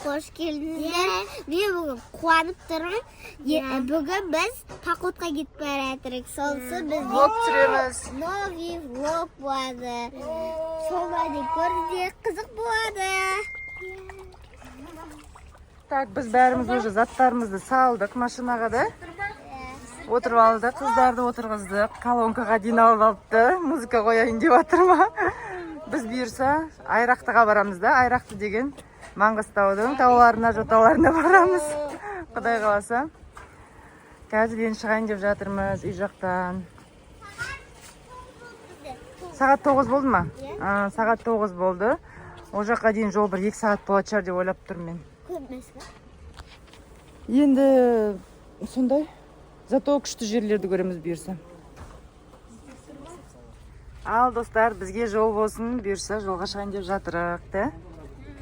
қош келдіңіздер. Мен бүгін қуанып тұрмын. Бүгін біз походқа кетіп бара жатырмыз. Сонысы біз Влог түсіреміз. новый влог болады. Соларды көруге қызық болады. Так, біз бәріміз уже заттарымызды салдық машинаға да. Отырып алдық, қыздарды отырғыздық. Колонкаға дейін алып алыпты. Музыка қояйын деп жатыр ма? Біз бұйырса Айрақтыға барамыз да. Айрақты деген Маңғыстаудың тауларына, жоталарына барамыз. Құдай қаласа. Қазір енді шығайын деп жатырмыз үй жақтан. Сағат 9 болды ма? Сағат 9 болды. О жаққа дейін жол бір 2 сағат болады шығар деп ойлап тұрмын мен. Енді сондай. Зато күшті жерлерді көреміз бұйырса. Ал достар, бізге жол болсын, бұйырса жолға шығайын деп жатырық, да?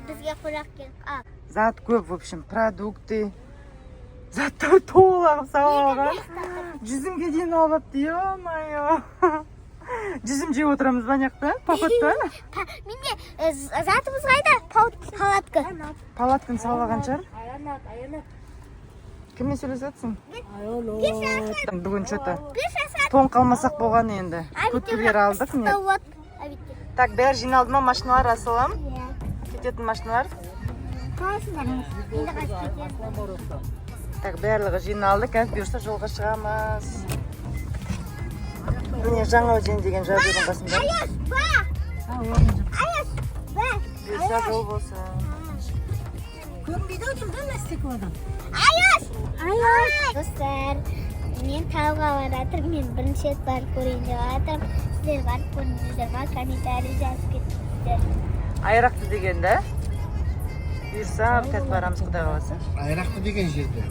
Бізге қонақ келіп. Зат көп, в общем, продукты. Заттар толағып салған. Жүзімге дейін алыпты, ё-майо. Жүзім жеп отырамыз ба жақта? Походта? Менде затымыз қайда? Палатка. Палатканы салған шығар? Кіммен сөйлесетсің? Бүгін что-то тоң қалмасақ болған енді. Көткілер алдық. Так, бәрі жиналды ма машиналар, асылым? Кететін машиналар? Так, барлығы жиналды. Қазір бұйырса жолға шығамыз. Міне жаңа өзен деген жазудың қасында. Аяш, ба! Аяш, ба! Бұйырса жол болсын. Көмбейді өтілді мәстек одан. Аяш! Аяш! Достар, мен тауға баратырмын. Мен бірінші рет барып көрейін деп жатырмын. Сіздер барып көріңіздер ма? Комментарий жазып кетіңіздер. Айрақты деген да? Бұйырса қазір барамыз, Құдай қаласа. Айрақты деген жерде.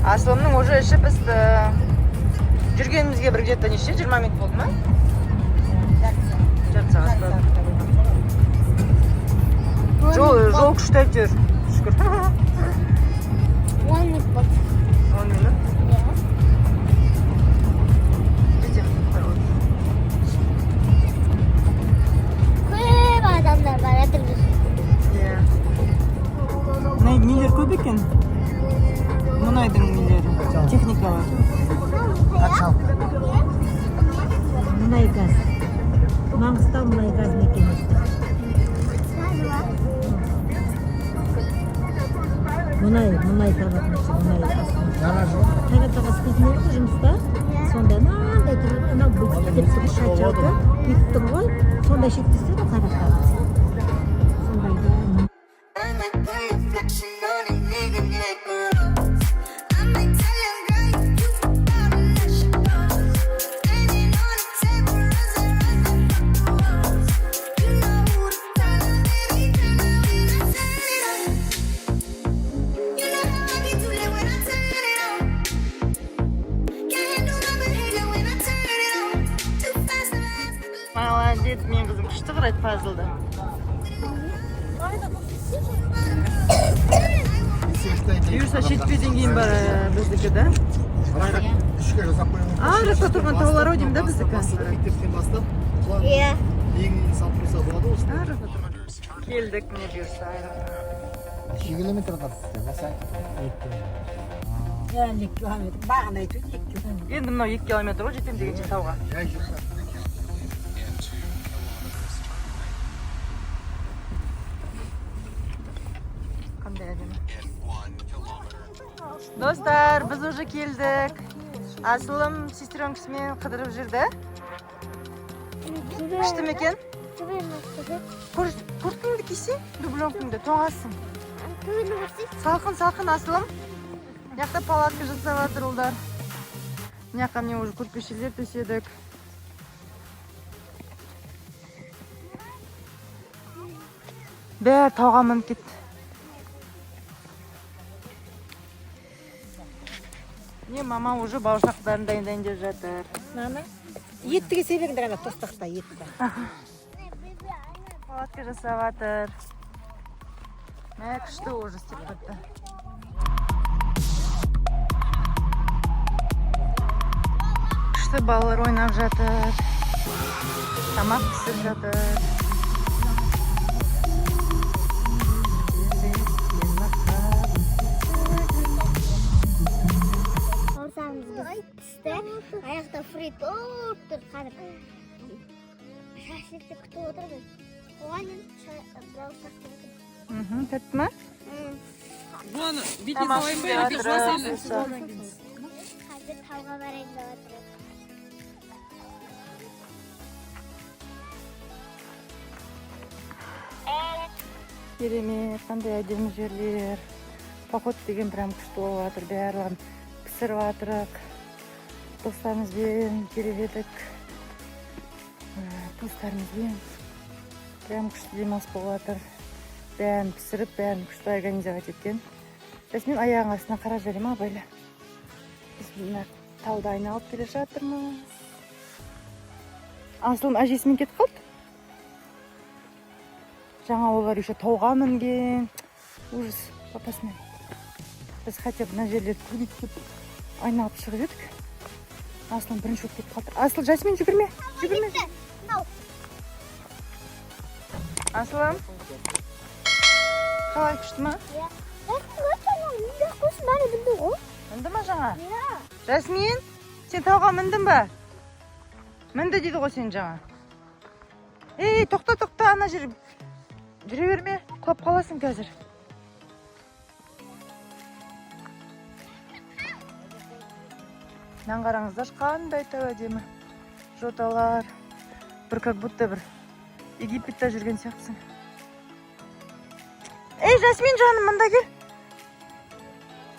Асылымның уже іші біз жүргенімізге бір где-то неше? 20 минут болды ма? Жарты сағат болды. Жол күшті әйтеуір. Шүкір. 10 минут болды. 10 минут? Көп адамдар баратыр біз. Нелер көп екен? Мұнайдың нелері, техникалар. Мұнай газ. Маңғыстау мұнай газ мекемесі. Мұнай табатыншы, мұнай астын. Қайрат аға істейтін еді жұмыста. Сонда мынандай тұрып, анау бүлік деп тұрып шатырды. Бүйтіп тұр ғой, сондай шектесті де Қайрат аға. Сондай да. Молодец, мен қызым күшті қарайды пазлды. Бұйырса шетпеден кейін бар біздікі да. Жақта тұрған таулар деймін да біздікі. Иә. Келдік міне бұйырса. 2 километр қатысты. Yani 2 kilometre. Bağın aytып 2 kilometre. Енді мынау 2 километр ғой жетем дегенше тауға. Қандай әдемі. Достар, біз уже келдік. Асылым сестренкісімен қыдырып жүрді. Күшті ме екен? Курткаңды кисе, дубленкаңды тоңасың. Салқын Асылым. Мынақта палатка жасап жатыр ұлдар. Мынаққа міне уже көрпешелер төседік. Бәрі тауға мініп кетті. Не, мама уже бауырсақтарын дайындайын деп жатыр. Мама, еттіге себеңдер ана тостақта етті. Палатка жасап жатыр. Мә күшті уже істеп кетті. күшті балалар ойнап жатыр. Тамақ пісіп жатыр. Орсамыз біз түсті. Аяқта фрит тұр қазір. Шашылды күтіп отырмыз. Оған бірау сақтырды. Тәтті ма? Вон, видите, Тамақ свой пісіп мэрик, жатыр. Қазір тауға барайын деп отырмыз. Керемет, қандай әдемі жерлер. Поход деген прям күшті болып жатыр. Барлығын пісіріп жатырық. Достарымызбен келіп едік. Туыстарымызбен. Прям күшті демалыс болып жатыр. Бәрін пісіріп, бәрін күшті организовать еткен. Жасмин аяғың астына қара жарема байлы. Біз мына тауды айналып келе жатырмыз. Асылым әжесімен кетіп қалды. Жаңа олар еще тауға мінген. Ужас, папасымен. Біз хотя бы мына жерлерді көрейік деп айналып шығып едік. Асылым бірінші болып кетіп қалды. Асыл, Жасмин жүгірме. Жүгірме. Асылым. Қалай, күшті ма? Мінді ма жаңа? Жасмин, сен тауға міндің ба? Мінді дейді ғой сен жаңа. Ей, тоқта, ана жер. Жүре берме, құлап қаласың қазір. Мынаны қараңыздар, қандай тау әдемі. Жоталар. Бір как будто бір Египетте жүрген сияқтысың. Ей, Жасмин жаным, мында кел.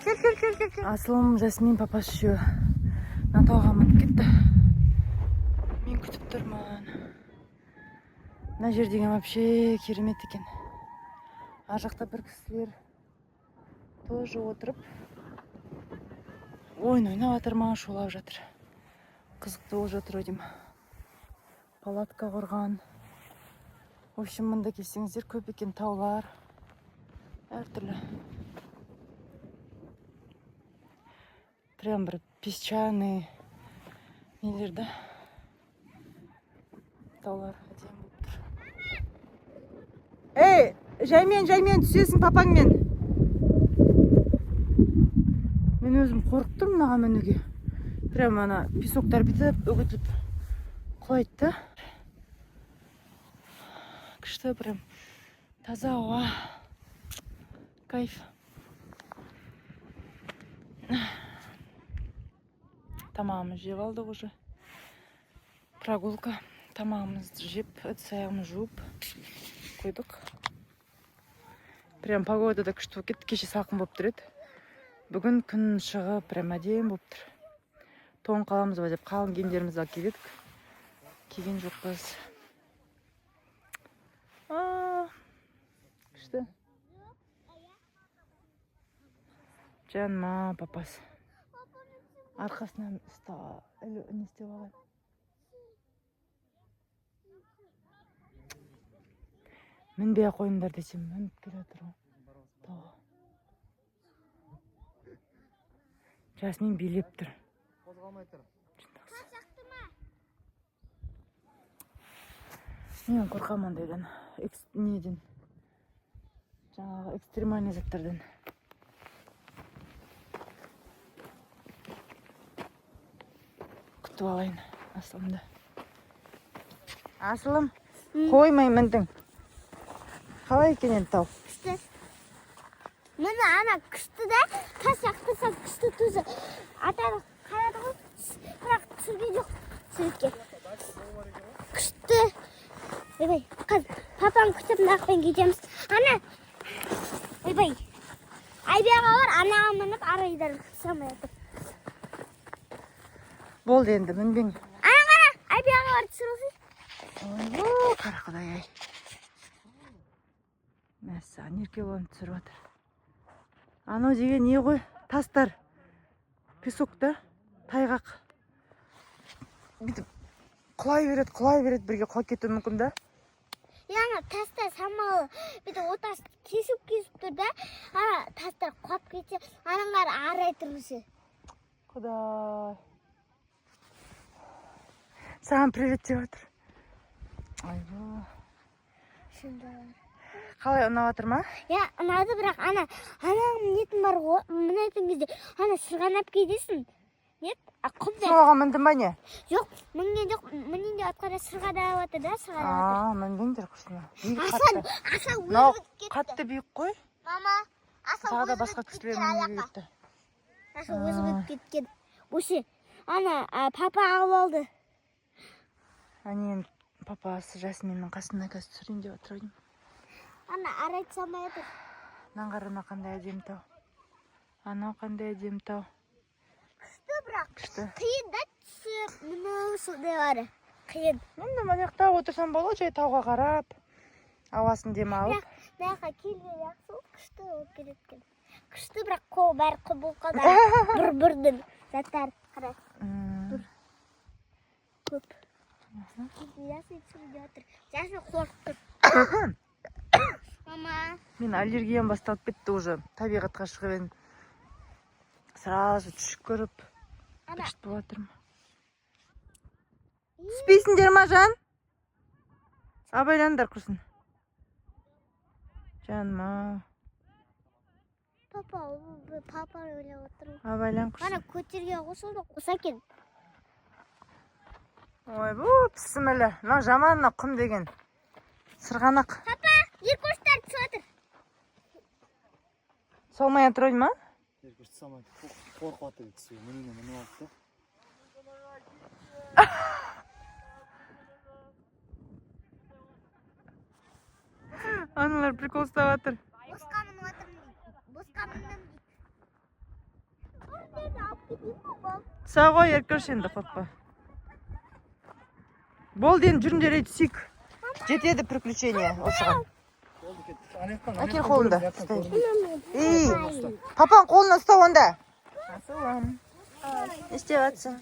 Кел. Асылым, Жасмин папасы үшеуі мына тауға мініп кетті. Мен күтіп тұрмын. Мына жер деген вообще керемет екен. Ар жақта бір кісілер тоже отырып ойын ойнап жатыр ма, шулап жатыр. Қызықты болып жатыр ойдым. Палатка құрған. В общем, мында келсеңіздер көп екен таулар. Әртүрлі. Прям бір песчаный нелерді. Таулар әдемі болып тұр. Ей, жаймен түсесің папаңмен. Мен өзім қорықтым мынаға мінуге. Прям ана песоктар бітіп, өгітіліп құлайды да. Күшті прям таза ауа. Кайф. Тамағымыз жеп алдық уже. Прогулка. Тамағымызды жеп, ыдыс-аяғымызды жуып қойдық. Прям погода да күшті болып кетті. Кеше салқын болып тұр еді. Бүгін күн шығып, прям әдемі болып тұр. Тоң қаламыз ба деп қалың киімдерімізді алып келдік. Киген жоқпыз. Күшті. Жанма папасы. Арқасынан не істеп алған. Мінбей қойыңдар десем, мініп келе жатыр ғой. Жасмин билеп тұр. Қозғалмай тұр. Мен қорқамын ондайдан. Неден. Жаңағы экстремальный заттардан. Күтіп алайын Асылымды. Асылым, қоймай міндің. Қалай екен енді тау? Күшті. Міне ана күшті да, тас яқтырса күшті тұзы. Атаны қарады ғой, бірақ түсірген жоқ суретке. Күшті. Ойбай, папам күтіп нақпен кетеміз. Ана, ойбай, айбияға бар, анаға мініп арайдар самай атып. Болды енді, мінбең. Ана, айбияға бар түсірілсіз. Ой, қара құдай ай. Мәссаған, еркеболын түсіріп отыр. Анау деген не ғой? Тастар. Песок та, тайғақ. Бүйтіп құлай береді, бірге құлап кетуі мүмкін да. Яна тастар самалы, бүйтіп отас кесіп тұр да, ана тастар құлап кетсе, анаңар арай тұрысы. Құдай. Саған привет деп жатыр. Айбо. Қалай ұнап жатыр ма? Я, ұнады, бірақ ананың нетін бар ғой, мінетін кезде, ана сырғанап кетесің. Нет? Құмда. Оған міндің ба не? Жоқ, мінген жоқ, мінген де атқара сырғанап жатыр да, сырғанап жатыр. Мінгендер құсына. Асан Мынау өзі кетті. қатты биік қой. Мама, Асан Тағы да өзі басқа кеткен кісілер мінуге аяққа. кетті. Асан өзі кеткен. Осы, ана, папа алып алды. Әнен папасы Жасминнің қасында қазір түсірейін деп отыр едім. Ана, арайт салмай отыр. Мынан қарана қандай әдемі тау. Анау қандай әдемі тау. Күшті бірақ. Күшті. Қиын да түсіп, міну сондай бары. Қиын. Енді мына жақта отырсам болады, жай тауға қарап, ауасын демалып. Мынақа келмей жақсы, күшті болып кеткен. Күшті бірақ қол бәрі құбылқада. Бір-бірдің заттар қарас. Көп. Ясын түсіріп жатыр. Ясын қорқып тұр. Мама. Мен аллергиям басталып кетті уже. Табиғатқа шығып едім. Сразу түшіп көріп. Күшті болып жатырмын. Түспейсіңдер ма, Жан? Абайландар құрсын. Жаным-ау. Папа ойлап отыр. Абайлан құрсын. Ана көтерген қосылды, қоса кен. Ой, пісімілі. Мына жаманына құм деген. Сырғанақ. Папа, еркөштер түсіп отыр. Солмай отыр ма? Еркеш самайды. Қорқып атыр түсі. Мініне мініп алыпты. Аналар прикол ұстап отыр. Босқа мініп отырмын дейді. Босқа міндім дейді. Тұса ғой, еркеш енді қорқпа. Болды енді жүріңдер түсейік. Жетеді приключение осыған. Әкел қолында. Ей, папаң қолына ұстау онда. Асылам. Не істеп жатсың?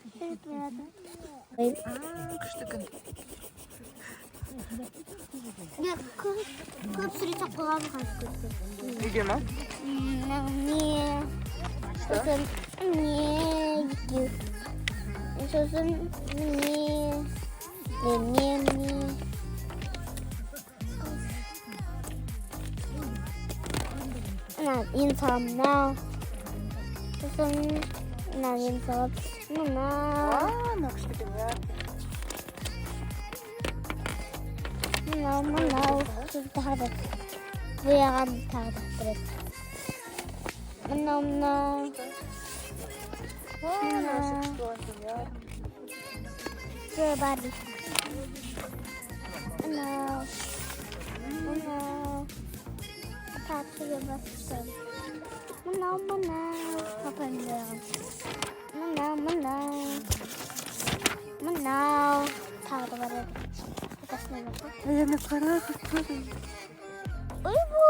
Күшті күн. Көп сүресе қоланы қазып көтті. Үйге ма? Сосын ен салам мынау. Сосын мынау ен салам мынау. Мынау күшті күн, я. Мынау. Тағы да бояған тағы да бірет. Мынау. Барби. Мынау. Тапшыға басып. Мынау. Папаның бояған. Мынау. Тағы да бар еді. Әйені қара күшті. Ойбу.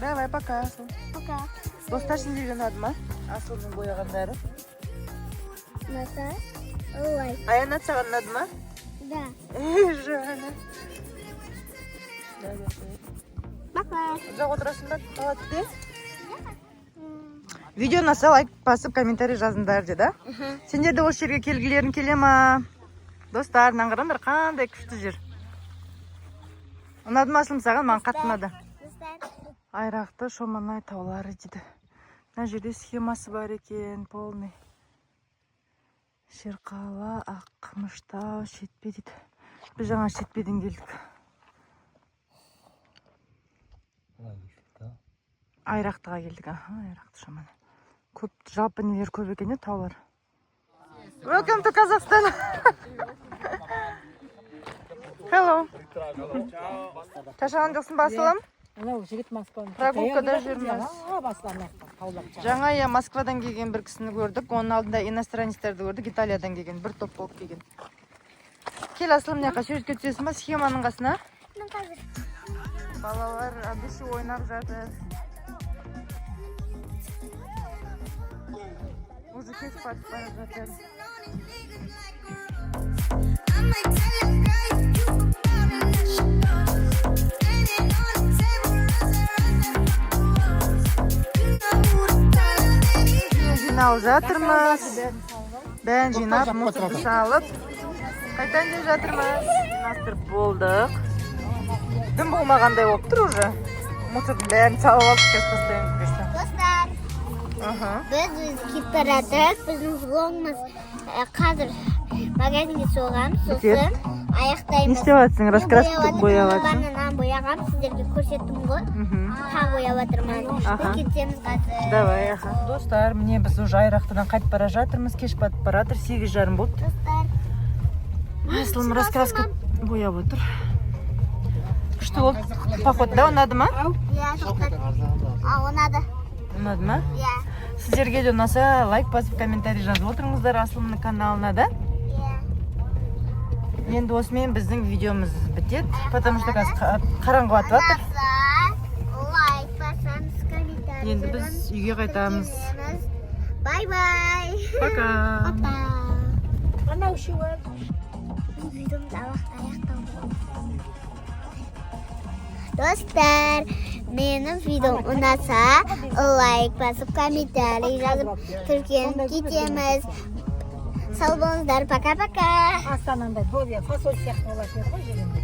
Давай, пока, Асыл. Пока. Достар сендерге ұнады ма? Асылдың бояғандары. Маса? Ой. Аянат саған ұнады ма? Да. Жана. Пока. Ұзақ отырасың ба? Қалатты? Видео ұнаса лайк басып, комментарий жазыңдар деді. Сендерді осы жерге келгілерің келе ма? Достар, мынаны қараңдар, қандай күшті жер. Ұнады ма Асылым саған? Маған қатты ұнады. Айрақты Шоманай таулары дейді. Мына жерде схемасы бар екен, полный. Шерқала, Ақмыштау, Шетпе дейді. Біз жаңа Шетпеден келдік. Айрақтыға келдік. Айрақты Шоманай. Көп, жалпы нелер көп екен, таулар. Welcome to Kazakhstan. Hello. Ташаған жоқсын ба Асылым? Анау жігіт Москваның. Прогулкада жүрміз. Таулап Жаңа Москвадан келген бір кісіні көрдік. Оның алдында иностранецтерді көрдік. Италиядан келген. Бір топ болып келген. Кел Асылым, мына жаққа суретке түсесің ба? Схеманың қасына. Балалар әбіші ойнап жатыр. Уже кетіп батып бара жатыр. Жинап жатырмыз. бәрін жинап мусорды салып қайтайын деп жатырмыз. Жинастырып болдық. Дым болмағандай болып тұр уже. Мусордың бәрін салып алдық, қазір тастаймыз бұйырса. Достар, біз кетіп бара жатырмыз. Біздің влогымыз қазір магазинге соғамыз. Сосын аяқтаймыз. Не істеп жатсың? Раскраска бояп жатсың? Банананы бояғам, сіздерге көрсеттім ғой. Тағы бояп жатырмын. Біз кетеміз қазір. Давай, достар, міне біз уже айрақтыдан қайтып бара жатырмыз. Кеш батып бара жатыр, 8:30 болды. Достар, Аслым раскраска бояп отыр. Күшті болды. Поход, да, ұнады ма? иә, достар. Ұнады. Ұнады ма? Иә. Сіздерге де ұнаса, лайк басып, комментарий жазып отырыңыздар Аслымның каналына да. Енді осымен біздің видеомыз бітеді, потому что қазір қараңғы батып жатыр. Лайк басамыз, комментарий Енді біз үйге қайтамыз. Бай-бай. Пока. Ана үшеуі. Видеомды аяқталды. Достар, менің видеом ұнаса, лайк басып, комментарий жазып, Түркияны кетеміз. Сау болыңыздар, пока-пока. Астананда бөле фасоль сияқты болады ғой жерінде.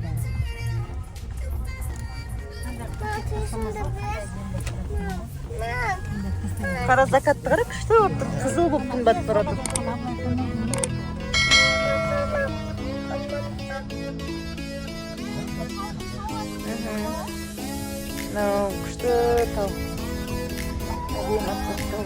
Қара закатты қара, күшті болып тұр. Қызыл болып күн батып бара жатыр. Күшті тау. Әдемі атқақты